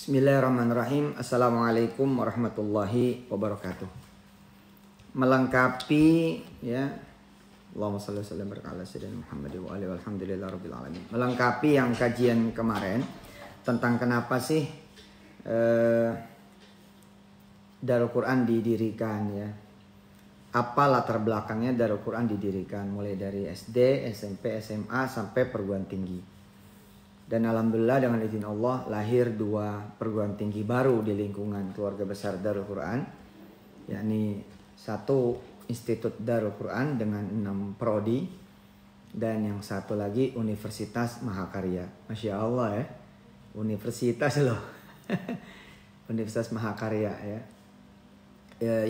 Bismillahirrahmanirrahim. Assalamualaikum warahmatullahi wabarakatuh. Melengkapi ya, Allahumma shalli wa sallim ala sayyidina Muhammad wa alihi walhamdulillahirabbil alamin. Melengkapi yang kajian kemarin tentang kenapa sih Darul Quran didirikan ya. Apa latar belakangnya Darul Quran didirikan, mulai dari SD, SMP, SMA sampai perguruan tinggi. Dan alhamdulillah dengan izin Allah lahir 2 perguruan tinggi baru di lingkungan keluarga besar Darul Quran, yakni 1 Institut Darul Quran dengan 6 prodi dan yang satu lagi Universitas Mahakarya. Masya Allah ya, universitas loh. Universitas Mahakarya ya.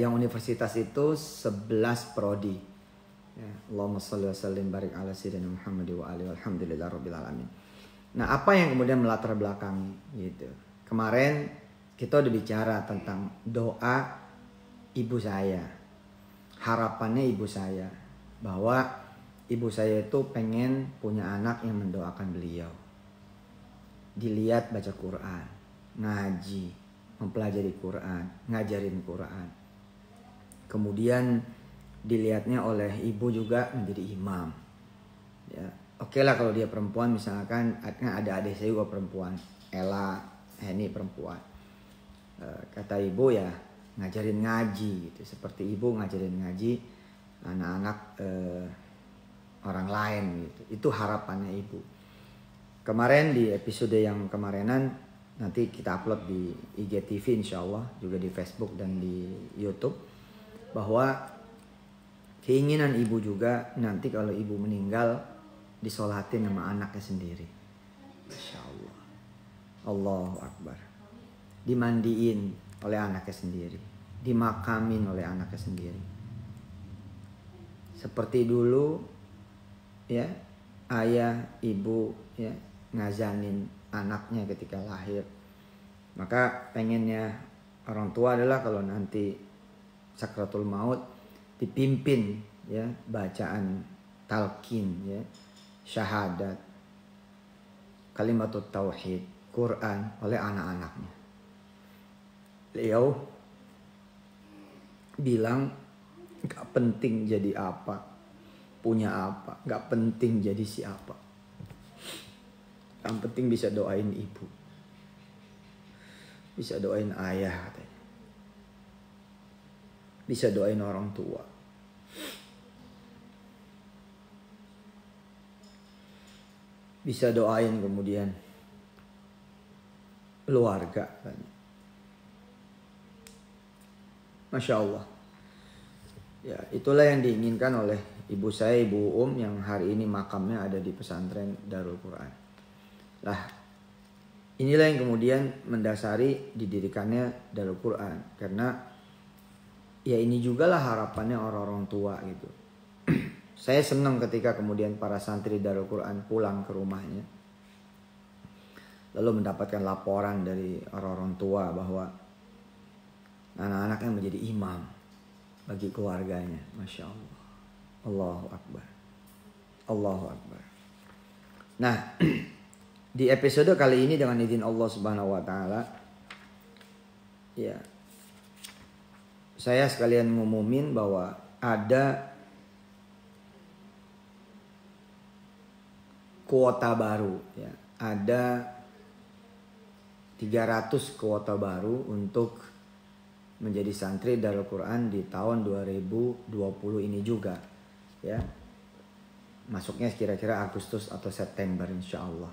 Yang universitas itu 11 prodi. Ya, Allahumma shalli wa sallim barik ala sayyidina Muhammad wa alihi walhamdulillahirabbil alamin. Nah, apa yang kemudian melatar belakangi gitu. Kemarin kita udah bicara tentang doa ibu saya. Harapannya ibu saya bahwa ibu saya itu pengen punya anak yang mendoakan beliau. Dilihat baca Quran, ngaji, mempelajari Quran, ngajarin Quran. Kemudian dilihatnya oleh ibu juga menjadi imam. Ya, oke lah kalau dia perempuan, misalkan ada adik saya juga perempuan, Ella, Henny perempuan. Kata ibu ya ngajarin ngaji gitu, seperti ibu ngajarin ngaji anak-anak orang lain gitu. Itu harapannya ibu. Kemarin di episode yang kemarinan nanti kita upload di IGTV insyaallah, juga di Facebook dan di YouTube, bahwa keinginan ibu juga nanti kalau ibu meninggal disolatin sama anaknya sendiri. Masya Allah. Allahu Akbar. Dimandiin oleh anaknya sendiri. Dimakamin oleh anaknya sendiri. Seperti dulu ya, ayah, ibu ya ngazanin anaknya ketika lahir. Maka pengennya orang tua adalah kalau nanti sakratul maut dipimpin ya bacaan talqin ya, syahadat, kalimatut tauhid, Quran oleh anak-anaknya. Beliau bilang gak penting jadi apa, punya apa, gak penting jadi siapa. Yang penting bisa doain ibu, bisa doain ayah katanya, bisa doain orang tua. Bisa doain kemudian keluarga. Masya Allah. Ya, itulah yang diinginkan oleh ibu saya, Ibu yang hari ini makamnya ada di pesantren Darul Quran. Lah, inilah yang kemudian mendasari didirikannya Darul Quran. Karena ya ini juga lah harapannya orang-orang tua gitu. Saya senang ketika kemudian para santri Darul Quran pulang ke rumahnya, lalu mendapatkan laporan dari orang-orang tua bahwa anak-anaknya menjadi imam bagi keluarganya. Masya Allah. Allahu Akbar. Allahu Akbar. Nah, di episode kali ini dengan izin Allah Subhanahu wa taala ya, saya sekalian ngumumin bahwa ada kuota baru ya. Ada 300 kuota baru untuk menjadi santri Darul Quran di tahun 2020 ini juga ya. Masuknya kira-kira Agustus atau September insyaallah.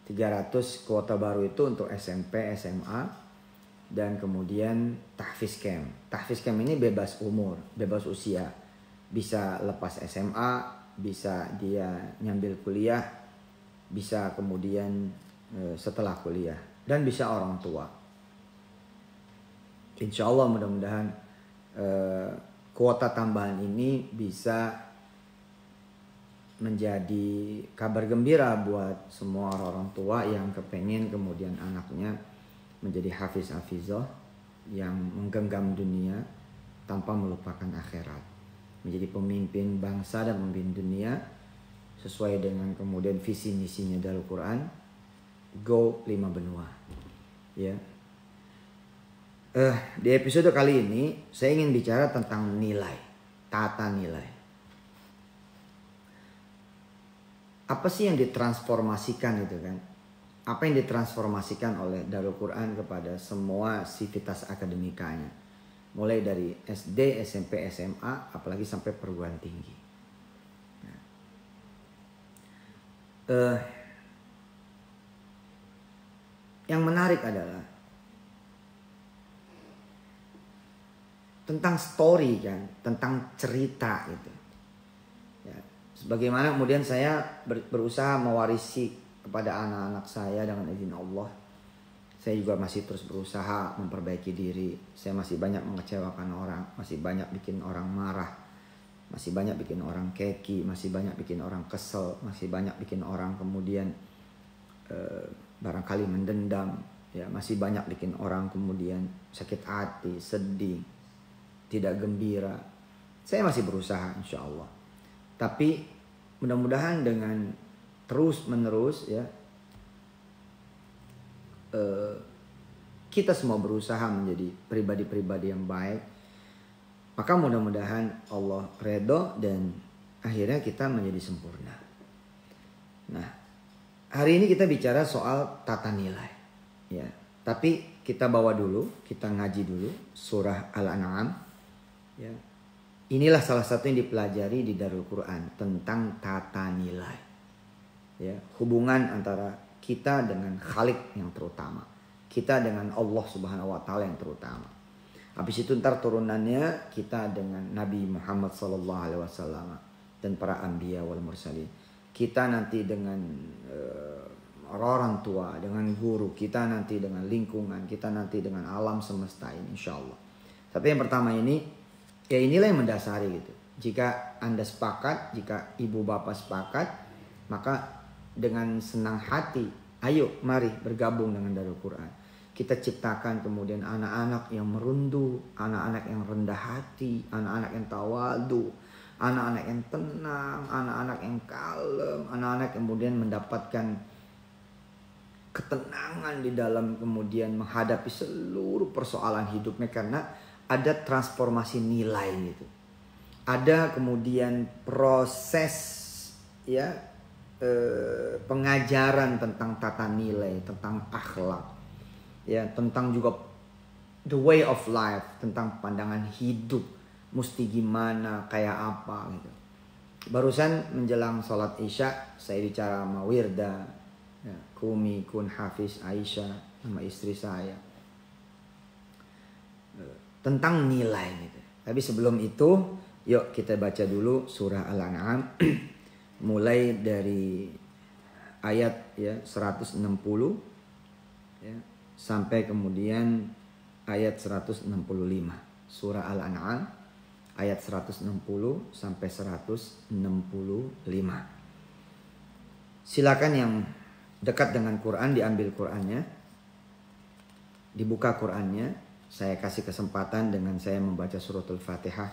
300 kuota baru itu untuk SMP, SMA dan kemudian tahfiz camp. Tahfiz camp ini bebas umur, bebas usia. Bisa lepas SMA, bisa dia nyambil kuliah, bisa kemudian setelah kuliah, dan bisa orang tua. Insya Allah mudah-mudahan kuota tambahan ini bisa menjadi kabar gembira buat semua orang tua yang kepengen kemudian anaknya menjadi hafiz-hafizah yang menggenggam dunia tanpa melupakan akhirat, menjadi pemimpin bangsa dan pemimpin dunia sesuai dengan kemudian visi misinya Darul Quran, go 5 benua. Ya. Di episode kali ini saya ingin bicara tentang nilai, tata nilai. Apa sih yang ditransformasikan itu kan? Apa yang ditransformasikan oleh Darul Quran kepada semua sivitas akademikanya? Mulai dari SD, SMP, SMA, apalagi sampai perguruan tinggi. Nah. Yang menarik adalah tentang story kan, tentang cerita itu. Ya, sebagaimana kemudian saya berusaha mewarisi kepada anak-anak saya dengan izin Allah. Saya juga masih terus berusaha memperbaiki diri. Saya masih banyak mengecewakan orang, masih banyak bikin orang marah, masih banyak bikin orang keki, masih banyak bikin orang kesel, masih banyak bikin orang kemudian barangkali mendendam, ya masih banyak bikin orang kemudian sakit hati, sedih, tidak gembira. Saya masih berusaha insya Allah. Tapi mudah-mudahan dengan terus menerus ya kita semua berusaha menjadi pribadi-pribadi yang baik. Maka mudah-mudahan Allah redho dan akhirnya kita menjadi sempurna. Nah, hari ini kita bicara soal tata nilai. Ya, tapi kita bawa dulu, kita ngaji dulu surah Al-An'am. Ya, inilah salah satu yang dipelajari di Darul Quran tentang tata nilai. Ya, hubungan antara kita dengan Khalik yang terutama, kita dengan Allah Subhanahu wa taala yang terutama. Habis itu ntar turunannya kita dengan Nabi Muhammad sallallahu alaihi wasallam dan para anbiya wal mursalin. Kita nanti dengan orang tua, dengan guru, kita nanti dengan lingkungan, kita nanti dengan alam semesta ini insyaallah. Tapi yang pertama ini ya inilah yang mendasari gitu. Jika Anda sepakat, jika ibu bapak sepakat, maka dengan senang hati, ayo mari bergabung dengan Darul Quran. Kita ciptakan kemudian anak-anak yang merundu, anak-anak yang rendah hati, anak-anak yang tawadu, anak-anak yang tenang, anak-anak yang kalem, anak-anak yang kemudian mendapatkan ketenangan di dalam kemudian menghadapi seluruh persoalan hidupnya karena ada transformasi nilai gitu. Ada kemudian proses ya pengajaran tentang tata nilai, tentang akhlak, ya tentang juga the way of life, tentang pandangan hidup, mesti gimana, kayak apa gitu. Barusan menjelang sholat isya saya bicara sama Wirda, ya, Kumi, Kun, Hafiz, Aisyah, sama istri saya tentang nilai gitu. Tapi sebelum itu, yuk kita baca dulu surah Al-An'am. Mulai dari ayat ya 160 ya, sampai kemudian ayat 165. Surah Al-An'am ayat 160 sampai 165. Silakan yang dekat dengan Quran diambil Qurannya, dibuka Qurannya. Saya kasih kesempatan dengan saya membaca suratul Fatihah.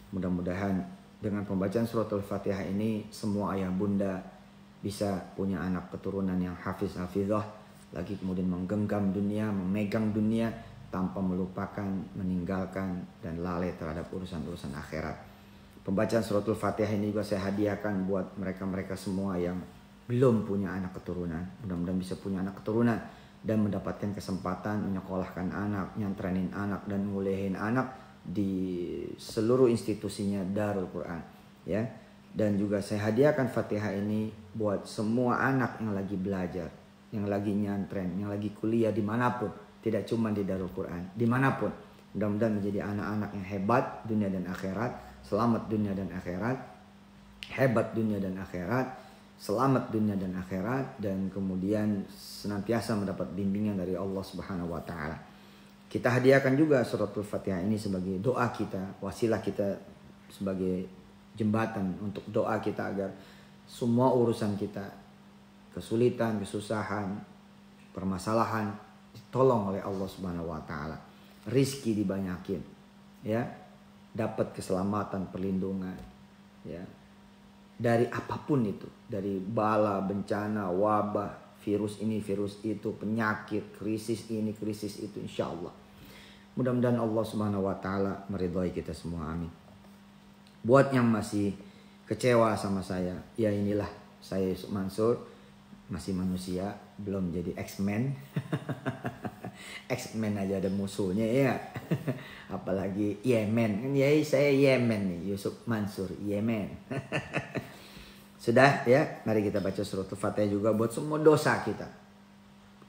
Mudah-mudahan dengan pembacaan suratul Fatihah ini semua ayah bunda bisa punya anak keturunan yang hafizah, lagi kemudian menggenggam dunia, memegang dunia tanpa melupakan, meninggalkan dan lalai terhadap urusan-urusan akhirat. Pembacaan suratul Fatihah ini juga saya hadiahkan buat mereka-mereka semua yang belum punya anak keturunan. Mudah-mudahan bisa punya anak keturunan dan mendapatkan kesempatan menyekolahkan anak, nyantrenin anak dan ngulehin anak di seluruh institusinya Darul Quran ya. Dan juga saya hadiahkan Fatihah ini buat semua anak yang lagi belajar, yang lagi nyantren, yang lagi kuliah dimanapun, tidak cuma di Darul Quran, dimanapun. Mudah-mudahan menjadi anak-anak yang hebat dunia dan akhirat, selamat dunia dan akhirat, hebat dunia dan akhirat, selamat dunia dan akhirat, dan kemudian senantiasa mendapat bimbingan dari Allah Subhanahu wa taala. Kita hadiahkan juga suratul Fatihah ini sebagai doa kita, wasilah kita, sebagai jembatan untuk doa kita agar semua urusan kita, kesulitan, kesusahan, permasalahan ditolong oleh Allah Subhanahu wa taala. Rizki dibanyakin, ya. Dapat keselamatan, perlindungan, ya. Dari apapun itu, dari bala, bencana, wabah, virus ini, virus itu, penyakit, krisis ini, krisis itu, insya Allah. Mudah-mudahan Allah Subhanahu wa Ta'ala meridhai kita semua, amin. Buat yang masih kecewa sama saya, ya inilah saya Yusuf Mansur, masih manusia, belum jadi X-Men. X-Men aja ada musuhnya ya. Apalagi Yemen, kan ya saya Yemen nih, Yusuf Mansur, Yemen. Sudah ya, mari kita baca suratul Fatihah juga buat semua dosa kita,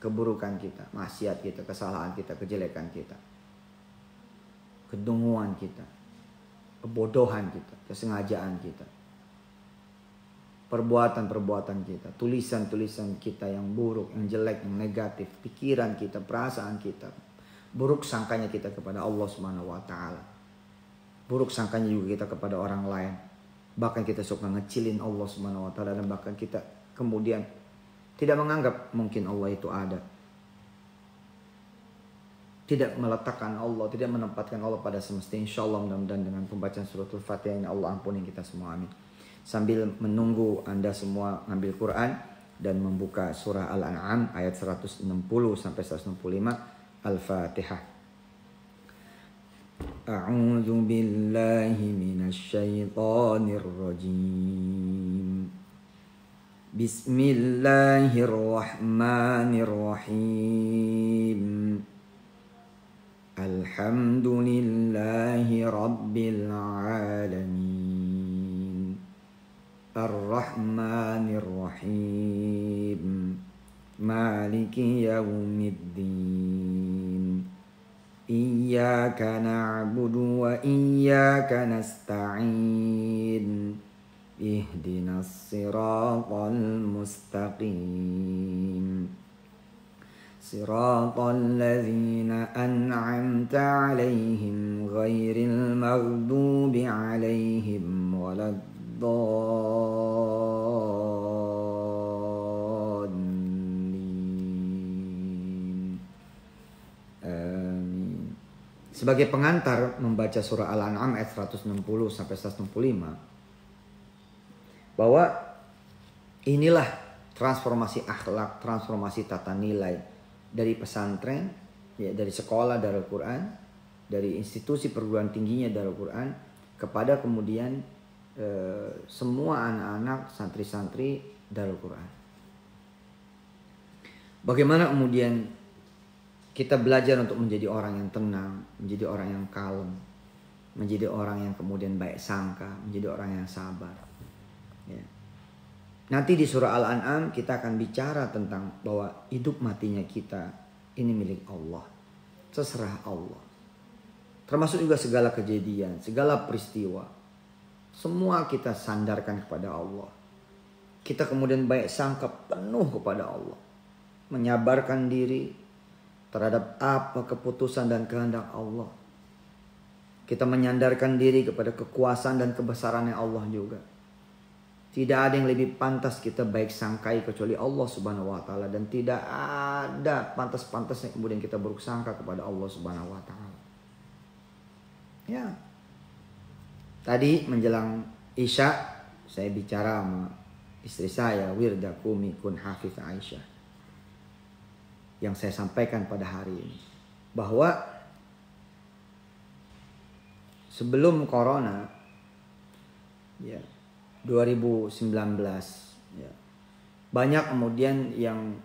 keburukan kita, maksiat kita, kesalahan kita, kejelekan kita, kedunguan kita, kebodohan kita, kesengajaan kita, perbuatan-perbuatan kita, tulisan-tulisan kita yang buruk, yang jelek, yang negatif, pikiran kita, perasaan kita, buruk sangkanya kita kepada Allah Subhanahu wa Ta'ala, buruk sangkanya juga kita kepada orang lain. Bahkan kita suka ngecilin Allah Subhanahu wa Ta'ala, dan bahkan kita kemudian tidak menganggap mungkin Allah itu ada. Tidak meletakkan Allah, tidak menempatkan Allah pada semestinya. Insyaallah mudah-mudahan dengan pembacaan suratul Fatihah ini Allah ampuni kita semua, amin. Sambil menunggu Anda semua ngambil Quran dan membuka surah Al-An'am ayat 160 sampai 165, Al-Fatihah. A'udzu billahi minasy syaithanir rajim. Bismillahirrahmanirrahim. Alhamdulillahi rabbil alamin. Ar-Rahmanir Rahim. Maliki yaumiddin. Iyyaka na'budu wa iyyaka nasta'in. Ihdinas siratal mustaqim. Siratal ladzina an'amta 'alaihim ghairil maghdubi 'alaihim waladdallin. Amin. Sebagai pengantar membaca surah Al-An'am ayat 160 sampai 165, bahwa inilah transformasi akhlak, transformasi tata nilai dari pesantren, ya, dari sekolah Darul Quran, dari institusi perguruan tingginya Darul Quran, kepada kemudian semua anak-anak santri-santri Darul Quran. Bagaimana kemudian kita belajar untuk menjadi orang yang tenang, menjadi orang yang kalem, menjadi orang yang kemudian baik sangka, menjadi orang yang sabar. Ya. Nanti di surah Al-An'am kita akan bicara tentang bahwa hidup matinya kita ini milik Allah. Terserah Allah. Termasuk juga segala kejadian, segala peristiwa. Semua kita sandarkan kepada Allah. Kita kemudian baik sangka penuh kepada Allah. Menyabarkan diri terhadap apa keputusan dan kehendak Allah. Kita menyandarkan diri kepada kekuasaan dan kebesarannya Allah juga. Tidak ada yang lebih pantas kita baik sangkai kecuali Allah Subhanahu wa Ta'ala. Dan tidak ada pantas-pantasnya kemudian kita buruk sangka kepada Allah Subhanahu wa Ta'ala. Ya. Tadi menjelang Isya saya bicara sama istri saya, Wirdakumi kun Hafiz Aisyah. Yang saya sampaikan pada hari ini, bahwa sebelum Corona, ya, 2019, ya, banyak kemudian yang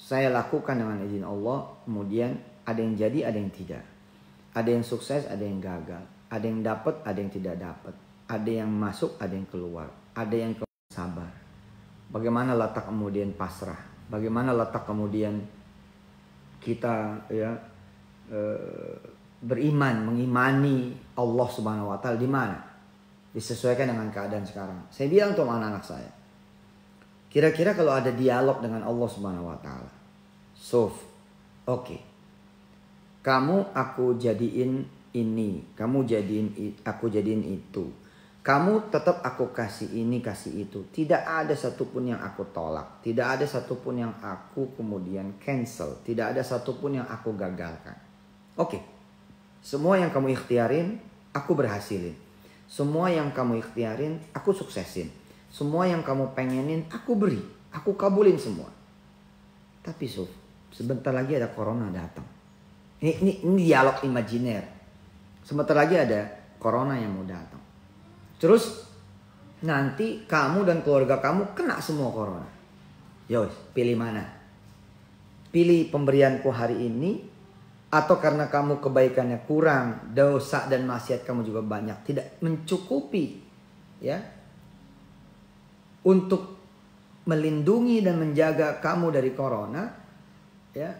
saya lakukan dengan izin Allah, kemudian ada yang jadi, ada yang tidak, ada yang sukses, ada yang gagal, ada yang dapat, ada yang tidak dapat, ada yang masuk, ada yang keluar, ada yang sabar. Bagaimana letak kemudian pasrah? Bagaimana letak kemudian kita, ya, beriman, mengimani Allah Subhanahu wa Ta'ala di mana? Disesuaikan dengan keadaan sekarang. Saya bilang untuk anak-anak saya, kira-kira kalau ada dialog dengan Allah Subhanahu wa Ta'ala, oke. Kamu aku jadiin ini, kamu jadiin aku jadiin itu. Kamu tetap aku kasih ini, kasih itu. Tidak ada satupun yang aku tolak. Tidak ada satupun yang aku kemudian cancel. Tidak ada satupun yang aku gagalkan. Oke. Semua yang kamu ikhtiarin, aku berhasilin. Semua yang kamu ikhtiarin, aku suksesin. Semua yang kamu pengenin, aku beri. Aku kabulin semua. Tapi sebentar lagi ada corona datang. Ini dialog imajiner. Sebentar lagi ada corona yang mau datang. Terus nanti kamu dan keluarga kamu kena semua corona. Yos, pilih mana? Pilih pemberianku hari ini, atau karena kamu kebaikannya kurang, dosa dan maksiat kamu juga banyak, tidak mencukupi ya untuk melindungi dan menjaga kamu dari corona, ya.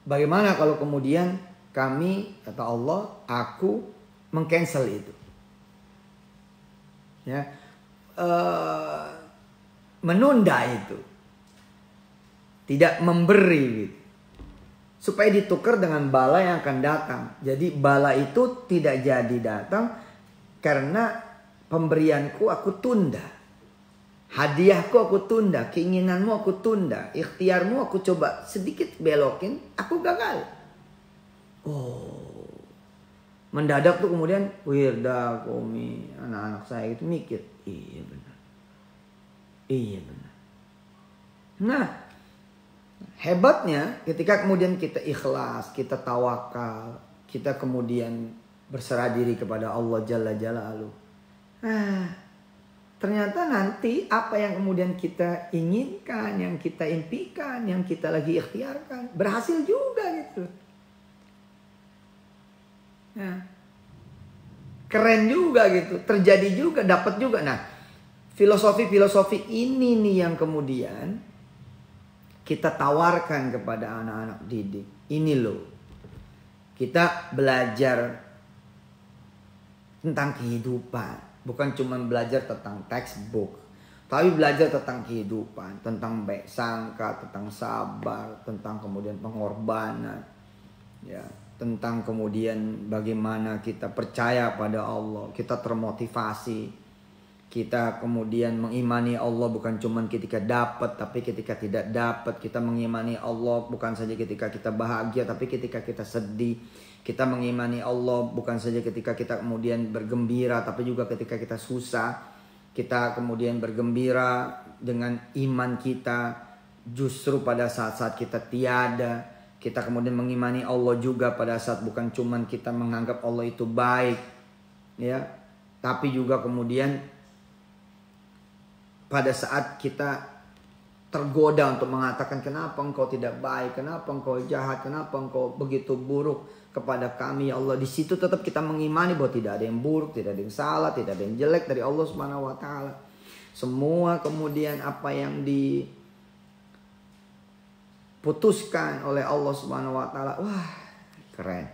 Bagaimana kalau kemudian kami, kata Allah, aku mengcancel itu, ya, menunda itu, tidak memberi gitu, supaya ditukar dengan bala yang akan datang. Jadi bala itu tidak jadi datang karena pemberianku aku tunda, hadiahku aku tunda, keinginanmu aku tunda, ikhtiarmu aku coba sedikit belokin, aku gagal. Oh, mendadak tuh kemudian Wirda, Komi, anak-anak saya itu mikir, iya benar, iya benar. Nah, hebatnya ketika kemudian kita ikhlas, kita tawakal, kita kemudian berserah diri kepada Allah Jalla Jalaluhu. Nah, ternyata nanti apa yang kemudian kita inginkan, yang kita impikan, yang kita lagi ikhtiarkan, berhasil juga gitu. Nah, keren juga gitu, terjadi juga, dapat juga. Nah, filosofi-filosofi ini nih yang kemudian kita tawarkan kepada anak-anak didik. Ini loh, kita belajar tentang kehidupan. Bukan cuma belajar tentang textbook, tapi belajar tentang kehidupan, tentang baik sangka, tentang sabar, tentang kemudian pengorbanan, ya, tentang kemudian bagaimana kita percaya pada Allah, kita termotivasi, kita kemudian mengimani Allah bukan cuma ketika dapat, tapi ketika tidak dapat. Kita mengimani Allah bukan saja ketika kita bahagia, tapi ketika kita sedih. Kita mengimani Allah bukan saja ketika kita kemudian bergembira, tapi juga ketika kita susah. Kita kemudian bergembira dengan iman kita justru pada saat-saat kita tiada. Kita kemudian mengimani Allah juga pada saat bukan cuman kita menganggap Allah itu baik, ya, tapi juga kemudian pada saat kita tergoda untuk mengatakan, kenapa engkau tidak baik, kenapa engkau jahat, kenapa engkau begitu buruk kepada kami ya Allah. Di situ tetap kita mengimani bahwa tidak ada yang buruk, tidak ada yang salah, tidak ada yang jelek dari Allah Subhanahu wa taala. Semua kemudian apa yang diputuskan oleh Allah Subhanahu wa taala, wah, keren.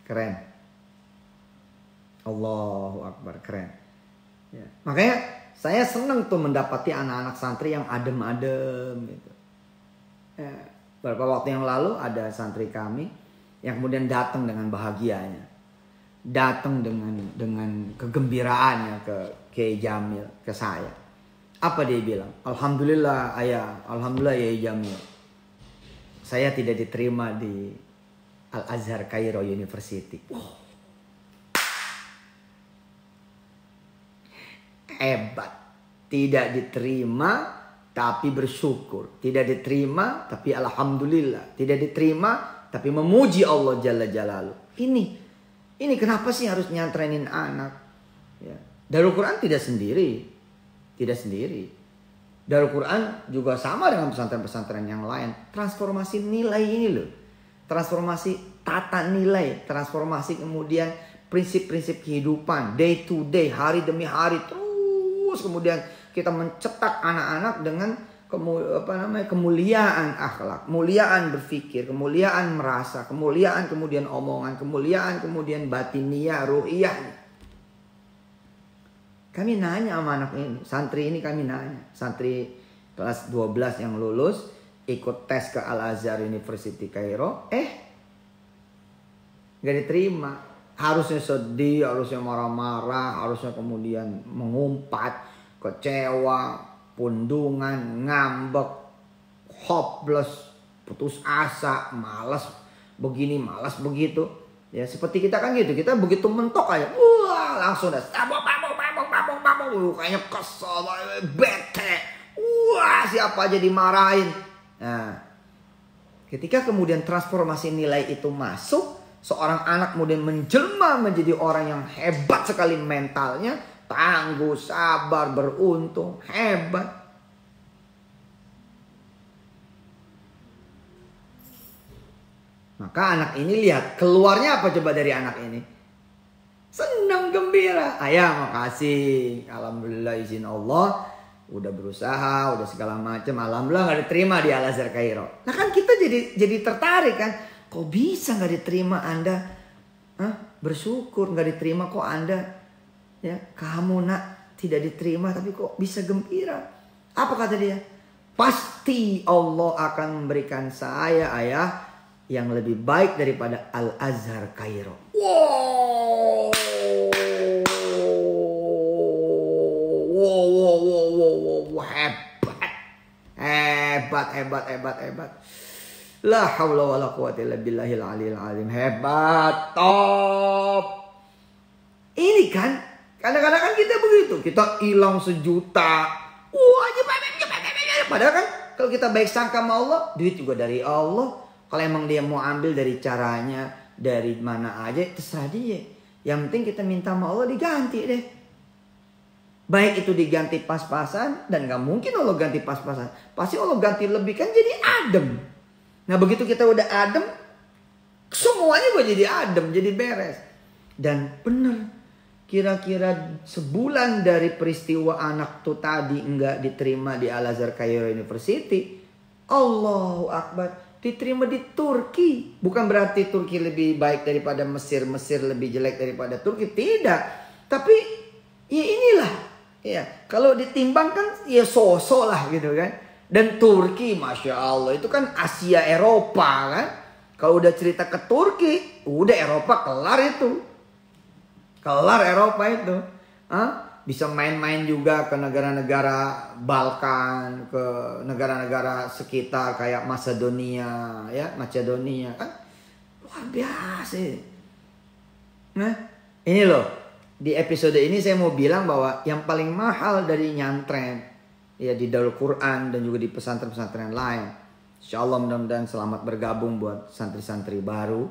Keren. Allahu Akbar, keren. Ya. Makanya saya senang tuh mendapati anak-anak santri yang adem-adem gitu. Ya. Beberapa waktu yang lalu ada santri kami yang kemudian datang dengan bahagianya, datang dengan kegembiraannya ke Kiai Jamil, ke saya. Apa dia bilang? Alhamdulillah ayah, alhamdulillah ya Jamil, saya tidak diterima di Al-Azhar Cairo University. Hebat. Tidak diterima tapi bersyukur, tidak diterima tapi alhamdulillah, tidak diterima tapi memuji Allah Jalla Jalaluhu. Ini kenapa sih harus nyantrenin anak? Ya. Darul Quran tidak sendiri. Tidak sendiri. Darul Quran juga sama dengan pesantren-pesantren yang lain. Transformasi nilai ini loh. Transformasi tata nilai. Transformasi kemudian prinsip-prinsip kehidupan. Day to day, hari demi hari. Terus kemudian kita mencetak anak-anak dengan kemuliaan akhlak, kemuliaan berpikir, kemuliaan merasa, kemuliaan kemudian omongan, kemuliaan kemudian batiniah, ruhiyah. Kami nanya sama anak ini, santri ini kami nanya, santri kelas 12 yang lulus ikut tes ke Al-Azhar University Cairo, gak diterima. Harusnya sedih, harusnya marah-marah, harusnya kemudian mengumpat, kecewa, pundungan, ngambek, hopeless, putus asa, malas begini, malas begitu. Ya seperti kita kan gitu, kita begitu mentok aja, wah langsung dah, kayaknya kesel, bete, wah siapa aja dimarahin. Nah, ketika kemudian transformasi nilai itu masuk, seorang anak kemudian menjelma menjadi orang yang hebat sekali mentalnya, tangguh, sabar, beruntung, hebat. Maka anak ini lihat keluarnya apa coba dari anak ini? Senang, gembira. Ayah makasih, alhamdulillah izin Allah, udah berusaha, udah segala macam, alhamdulillah nggak diterima di Al Azhar Kairo. Nah kan kita jadi tertarik kan, kok bisa nggak diterima Anda? Bersyukur nggak diterima kok Anda, ya kamu nak tidak diterima tapi kok bisa gembira? Apa kata dia? Pasti Allah akan memberikan saya ayah yang lebih baik daripada Al Azhar Kairo. Wow, hebat. La haula wala quwata illa billahil aliyil azim. Hebat, top. Ini kan kadang-kadang kan kita begitu, kita hilang 1 juta. Padahal kan kalau kita baik sangka sama Allah, duit juga dari Allah. Kalau emang dia mau ambil dari caranya, dari mana aja, terserah dia. Yang penting kita minta sama Allah diganti deh. Baik itu diganti pas-pasan, dan gak mungkin Allah ganti pas-pasan. Pasti Allah ganti lebih, kan jadi adem. Nah begitu kita udah adem, semuanya gue jadi adem, jadi beres. Dan bener, kira-kira sebulan dari peristiwa anak tuh tadi nggak diterima di Al Azhar Kairo University, Allahu Akbar, diterima di Turki. Bukan berarti Turki lebih baik daripada Mesir, Mesir lebih jelek daripada Turki, tidak. Tapi ya inilah, ya kalau ditimbangkan ya sosok lah gitu kan. Dan Turki, masya Allah, itu kan Asia Eropa kan. Kalau udah cerita ke Turki, udah Eropa kelar itu. Kelar Eropa itu. Bisa main-main juga ke negara-negara Balkan, ke negara-negara sekitar kayak Macedonia, ya Macedonia kan luar biasa. Nah, ini loh, di episode ini saya mau bilang bahwa yang paling mahal dari nyantren, ya di Darul Quran dan juga di pesantren-pesantren lain. Insya Allah mudah-mudahan selamat bergabung buat santri-santri baru,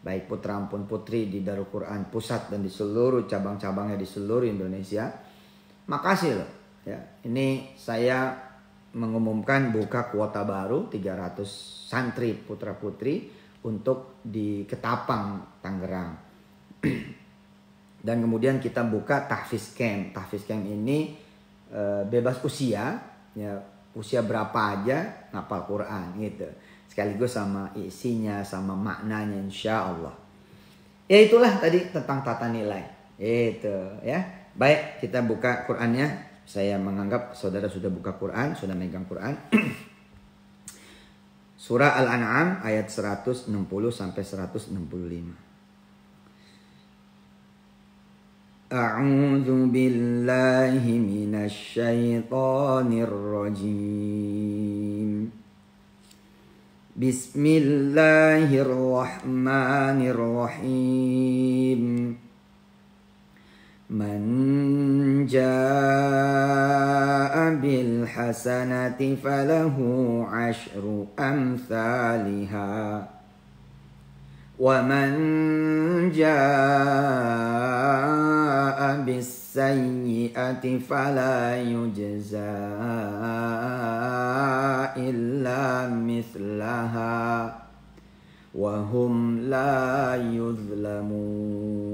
baik putra maupun putri di Darul Quran pusat dan di seluruh cabang-cabangnya di seluruh Indonesia. Makasih loh. Ya, ini saya mengumumkan buka kuota baru 300 santri putra putri untuk di Ketapang, Tangerang. Dan kemudian kita buka tahfiz camp. Tahfiz camp ini bebas usia, ya usia berapa aja ngapal Quran gitu. Sekaligus sama isinya, sama maknanya insya Allah. Ya itulah tadi tentang tata nilai. Itu ya. Baik, kita buka Qurannya. Saya menganggap saudara sudah buka Quran, sudah megang Quran. Surah Al-An'am ayat 160 sampai 165. A'udzu billahi minasy syaithanir rajim. Bismillahirrahmanirrahim. Man jaa'a bil hasanati falahu 'asyru amsalihha wa man jaa'a bis sayyi'ati fala yujzaa illa mithlaha wa hum la yuzlamun.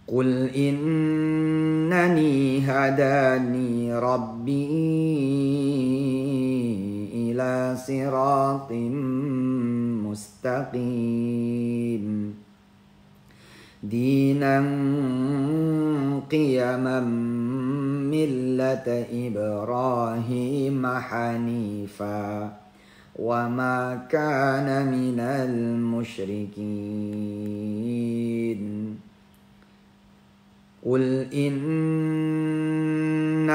Qul innani hadani rabbi ila siratim mustaqim dinan qiyaman millata Ibrahim hanifa wa ma kana minal musyrikin. Qul inna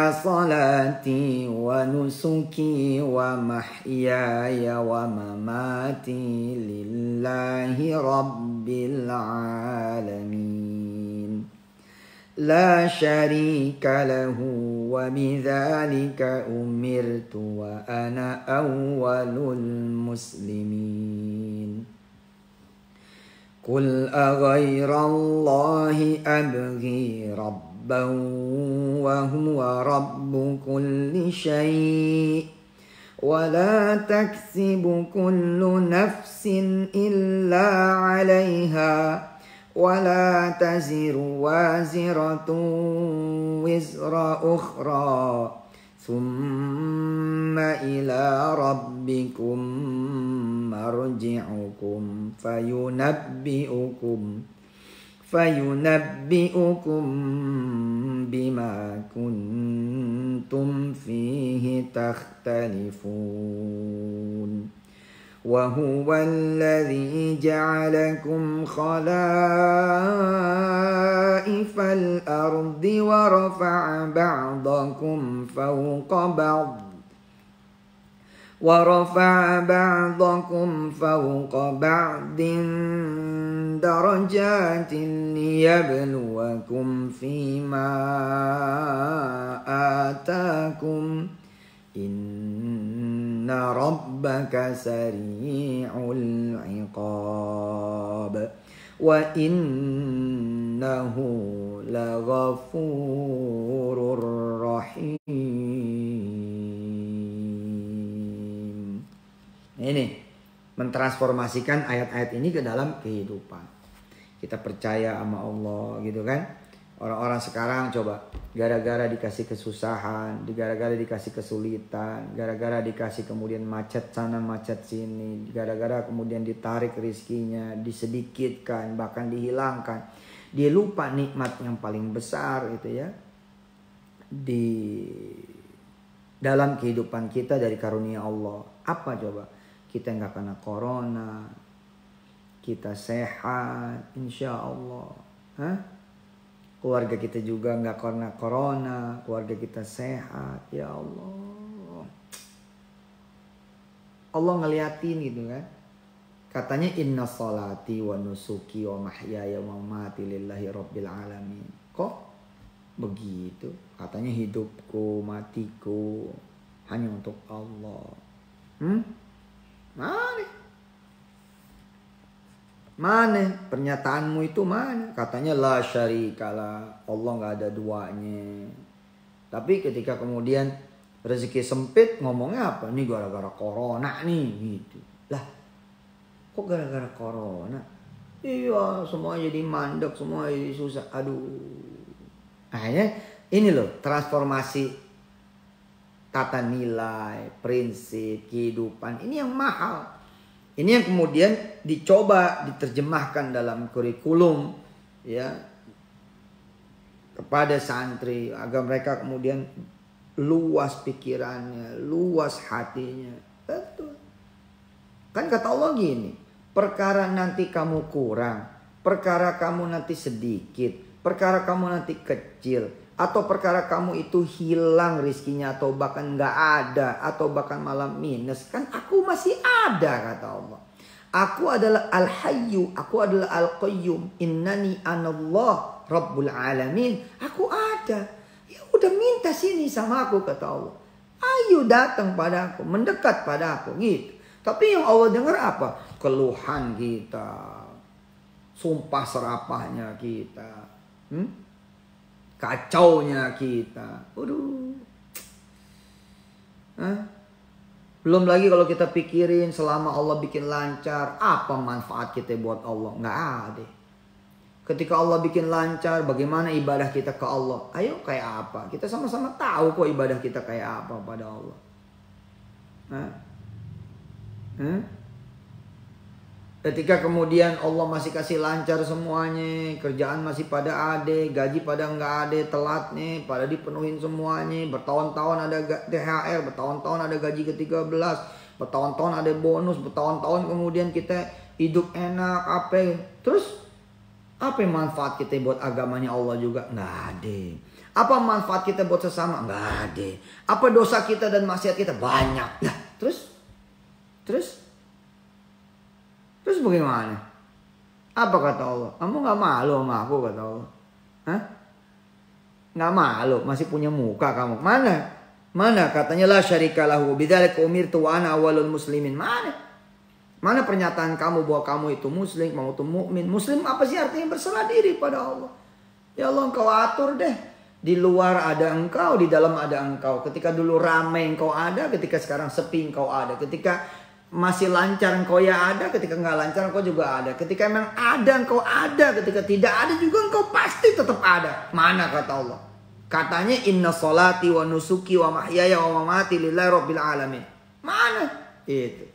salati wa nusuki wa mahyaya wa mamati lillahi rabbil alamin. لا شريك له وبذلك أمرت وأنا أول المسلمين قل أغير الله أبغي ربا وهو رب كل شيء ولا تكسب كل نفس إلا عليها ولا تزر وازرة وزر أخرى ثم إلى ربكم مرجعكم فينبئكم بما كنتم فيه تختلفون وهو الذي جعلكم خلائف الأرض ورفع بعضكم فوق بعض درجات ليبلوكم فيما آتاكم إن ربك سريع العقاب وإنه لغفور رحيم. Ini mentransformasikan ayat-ayat ini ke dalam kehidupan. Kita percaya sama Allah gitu kan. Orang-orang sekarang coba gara-gara dikasih kesusahan, gara-gara dikasih kesulitan, gara-gara dikasih kemudian macet sana macet sini, gara-gara kemudian ditarik rizkinya, disedikitkan, bahkan dihilangkan. Dia lupa nikmat yang paling besar itu ya di dalam kehidupan kita dari karunia Allah. Apa coba? Kita nggak kena corona, kita sehat, insya Allah. Keluarga kita juga nggak kena corona, keluarga kita sehat, ya Allah. Allah ngeliatin gitu kan. Katanya inna salati wa nusuki wa mahyaya wa mamati lillahi rabbil alamin. Kok begitu? Katanya hidupku, matiku hanya untuk Allah. Mana pernyataanmu itu mana? Katanya la syarikalah, Allah nggak ada duanya. Tapi ketika kemudian rezeki sempit ngomongnya apa? Ini gara-gara corona nih gitu. Lah, kok gara-gara corona? Iya, semua jadi mandek, semua jadi susah. Aduh. Akhirnya ini loh transformasi tata nilai, prinsip, kehidupan. Ini yang mahal. Ini yang kemudian dicoba diterjemahkan dalam kurikulum ya kepada santri agar mereka kemudian luas pikirannya, luas hatinya. Betul. Kan kata Allah gini, perkara nanti kamu kurang, perkara kamu nanti sedikit, perkara kamu nanti kecil, atau perkara kamu itu hilang rizkinya atau bahkan nggak ada atau bahkan malah minus, kan aku masih ada kata Allah. Aku adalah Al-Hayyu, aku adalah Al-Qayyum, innani anallah Rabbul Alamin. Aku ada. Ya udah minta sini sama aku kata Allah. Ayo datang padaku, mendekat padaku gitu. Tapi yang Allah dengar apa? Keluhan kita, sumpah serapahnya kita. Kacaunya kita. Belum lagi kalau kita pikirin selama Allah bikin lancar, apa manfaat kita buat Allah? Nggak ada. Ketika Allah bikin lancar, bagaimana ibadah kita ke Allah? Ayo kayak apa? Kita sama-sama tahu kok ibadah kita kayak apa pada Allah. Ketika kemudian Allah masih kasih lancar semuanya, kerjaan masih pada ada, gaji pada nggak ada, telat nih, pada dipenuhin semuanya, bertahun-tahun ada THR, bertahun-tahun ada gaji ke-13, bertahun-tahun ada bonus, bertahun-tahun kemudian kita hidup enak, apa? Terus apa yang manfaat kita buat agamanya Allah juga? Nggak ada. Apa manfaat kita buat sesama? Nggak ada. Apa dosa kita dan maksiat kita? Banyak. Nah, terus bagaimana? Apa kata Allah? Kamu gak malu sama aku kata Allah? Nggak malu, masih punya muka kamu. Mana? Mana katanya la syarika lahu bidzalika umirtu wa ana awwalul muslimin. Mana? Mana pernyataan kamu bahwa kamu itu muslim, kamu itu mukmin? Muslim apa sih artinya? Berserah diri pada Allah. Ya Allah, engkau atur deh. Di luar ada engkau, di dalam ada engkau. Ketika dulu ramai engkau ada, ketika sekarang sepi engkau ada. Ketika masih lancar engkau ya ada, ketika nggak lancar engkau juga ada. Ketika memang ada engkau ada, ketika tidak ada juga engkau pasti tetap ada. Mana kata Allah? Katanya inna sholati wa nusuki wa mahyaya wa mamati lillahi rabbil alamin. Mana? Itu.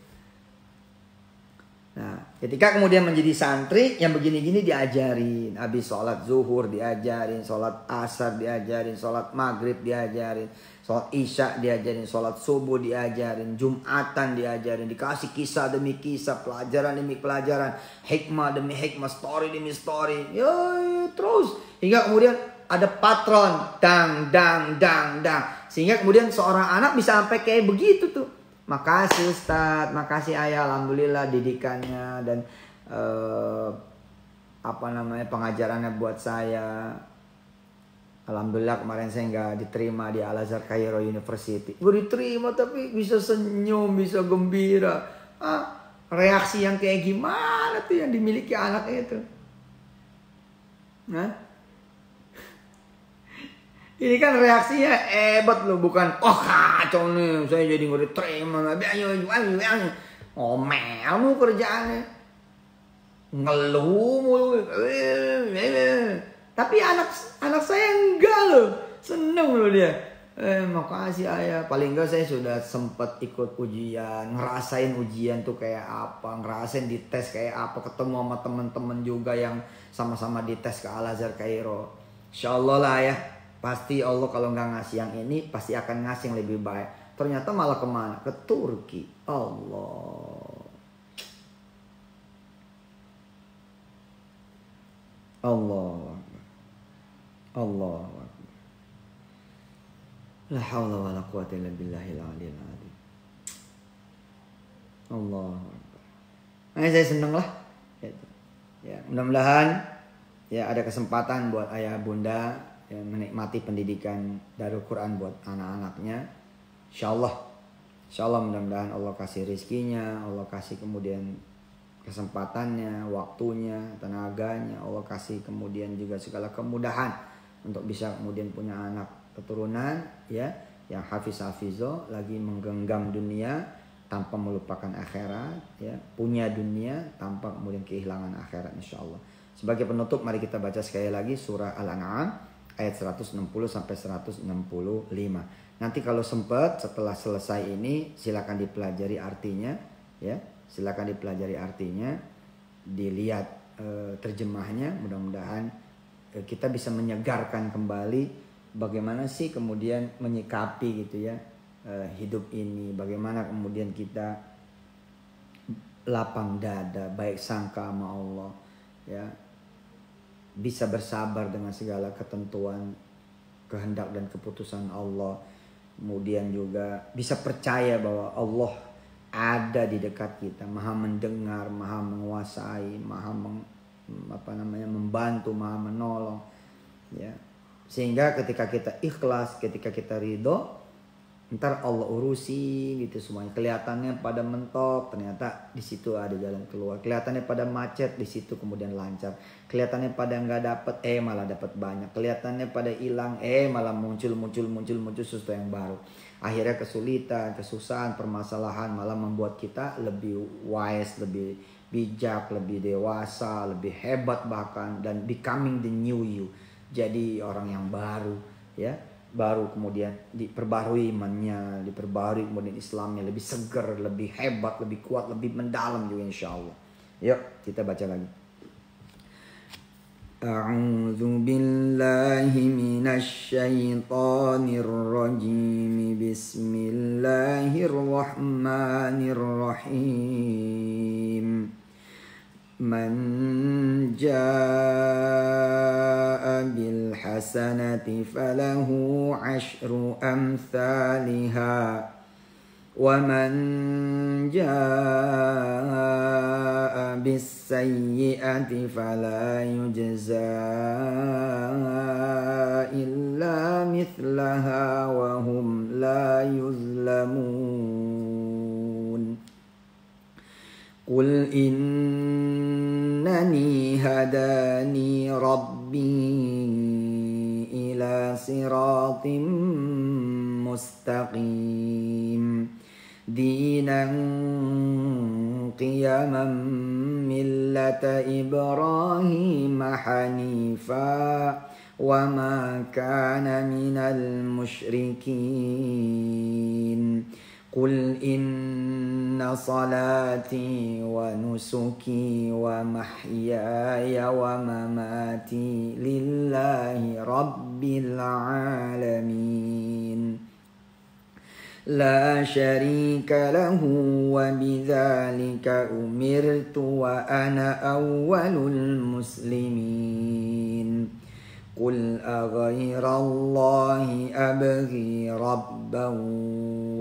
Nah, ketika kemudian menjadi santri yang begini-gini diajarin. Habis sholat zuhur diajarin, sholat asar diajarin, sholat maghrib diajarin, sholat isya diajarin, sholat subuh diajarin, jumatan diajarin, dikasih kisah demi kisah, pelajaran demi pelajaran, hikmah demi hikmah, story demi story. Ya, terus hingga kemudian ada patron, dang. Sehingga kemudian seorang anak bisa sampai kayak begitu tuh. Makasih Ustadz, makasih Ayah, alhamdulillah didikannya dan pengajarannya buat saya. Alhamdulillah kemarin saya nggak diterima di Al Azhar Cairo University. Gue diterima tapi bisa senyum, bisa gembira. Reaksi yang kayak gimana tuh yang dimiliki anaknya itu? Ini kan reaksinya hebat loh, bukan oh kacau nih saya jadi nggak diterima, ngomel kerjaannya, ngeluh mulu. Tapi anak saya enggak loh, seneng loh dia. Makasih Ayah, paling enggak saya sudah sempat ikut ujian, ngerasain ujian tuh kayak apa, ngerasain dites kayak apa, ketemu sama teman-teman juga yang sama-sama dites ke Al Azhar Cairo. Insyaallah lah ya. Pasti Allah kalau nggak ngasih yang ini, pasti akan ngasih yang lebih baik. Ternyata malah kemana? Ke Turki. Allah. La haula wa la quwwata illa billahil aliyil azim. Allah. Saya seneng lah. Ya, mudah-mudahan ya ada kesempatan buat ayah bunda ya, menikmati pendidikan Darul Quran buat anak-anaknya. Insyaallah mudah-mudahan Allah kasih rizkinya, Allah kasih kemudian kesempatannya, waktunya, tenaganya, Allah kasih kemudian juga segala kemudahan untuk bisa kemudian punya anak keturunan ya yang hafiz-hafizah, lagi menggenggam dunia tanpa melupakan akhirat ya, punya dunia tanpa kemudian kehilangan akhirat insyaallah. Sebagai penutup mari kita baca sekali lagi surah Al-An'am ayat 160 sampai 165. Nanti kalau sempat setelah selesai ini silakan dipelajari artinya ya. Silakan dipelajari artinya, dilihat terjemahnya, mudah-mudahan kita bisa menyegarkan kembali bagaimana sih kemudian menyikapi gitu ya hidup ini, bagaimana kemudian kita lapang dada, baik sangka sama Allah ya. Bisa bersabar dengan segala ketentuan, kehendak dan keputusan Allah. Kemudian juga bisa percaya bahwa Allah ada di dekat kita, maha mendengar, maha menguasai, maha membantu, maha menolong. Ya. Sehingga ketika kita ikhlas, ketika kita ridho, ntar Allah urusi gitu semuanya. Kelihatannya pada mentok, ternyata di situ ada jalan keluar. Kelihatannya pada macet, di situ kemudian lancar. Kelihatannya pada nggak dapet, malah dapat banyak. Kelihatannya pada hilang, malah muncul sesuatu yang baru. Akhirnya kesulitan, kesusahan, permasalahan malah membuat kita lebih wise, lebih bijak, lebih dewasa, lebih hebat bahkan, dan becoming the new you. Jadi orang yang baru, ya. Baru kemudian diperbarui imannya, diperbarui kemudian Islamnya lebih segar, lebih hebat, lebih kuat, lebih mendalam juga insyaallah. Yuk kita baca lagi. A'udzu billahi minasy syaithanir rajim. Bismillahirrahmanirrahim. Man jaa'a bil hasanati falahu 'asyru amsalihha wa man jaa'a bis sayyi'ati fala yujzaa illa إلا مثلها وهم لا يظلمون قل إنني هداني ربي إلى صراط مستقيم دينا قيما ملة إبراهيم حنيفا وما كان من المشركين قل إن صلاتي ونسكي ومحياي ومماتي لله رب العالمين لا شريك له وبذلك أمرت وأنا أول المسلمين قل أغير الله أبغي ربا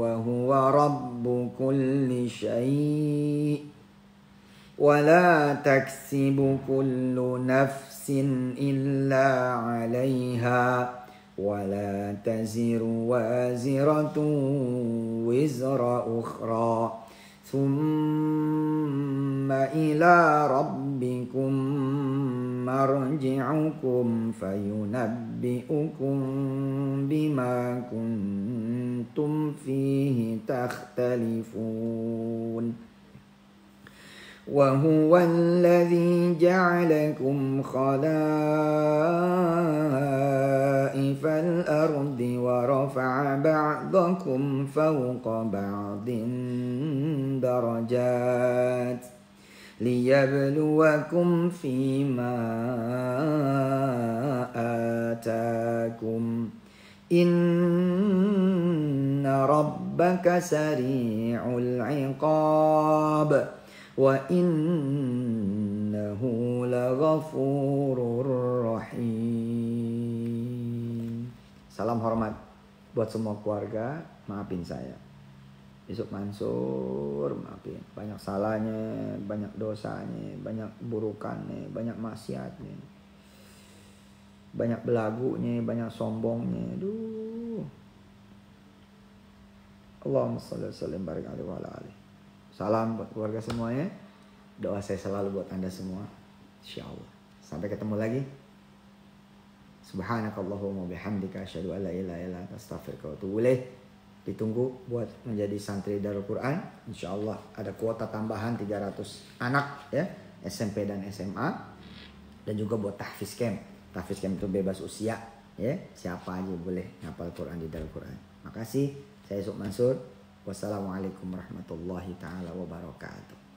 وهو رب كل شيء ولا تكسب كل نفس إلا عليها ولا تزر وازرة وزر أخرى ثم إلى ربكم مرجعكم فينبئكم بما كنتم فيه تختلفون وهو الذي جعلكم خلائف الأرض ورفع بعضكم فوق بعض درجات ليبلوكم فيما آتاكم إن ربك سريع العقاب وإنه لغفور رحيم. Salam hormat buat semua keluarga, maafin saya. Yusuf Mansur, maafin. Banyak salahnya, banyak dosanya, banyak burukannya, banyak maksiatnya, banyak belagunya, banyak sombongnya. Aduh. Allahumma shalli wa sallim barik alaihi wa ala alihi. Salam buat keluarga semuanya. Doa saya selalu buat Anda semua. Insyaallah. Sampai ketemu lagi. Subhanakallahumma bihamdika asyhadu an la ilaha illa anta astaghfiruka wa atubu ilaik. Ditunggu buat menjadi santri Darul Quran. Insyaallah ada kuota tambahan 300 anak ya, SMP dan SMA. Dan juga buat tahfiz camp. Tahfiz camp itu bebas usia ya. Siapa aja boleh hafal Quran di Darul Quran. Makasih. Saya Yusuf Mansur. Wassalamualaikum warahmatullahi taala wabarakatuh.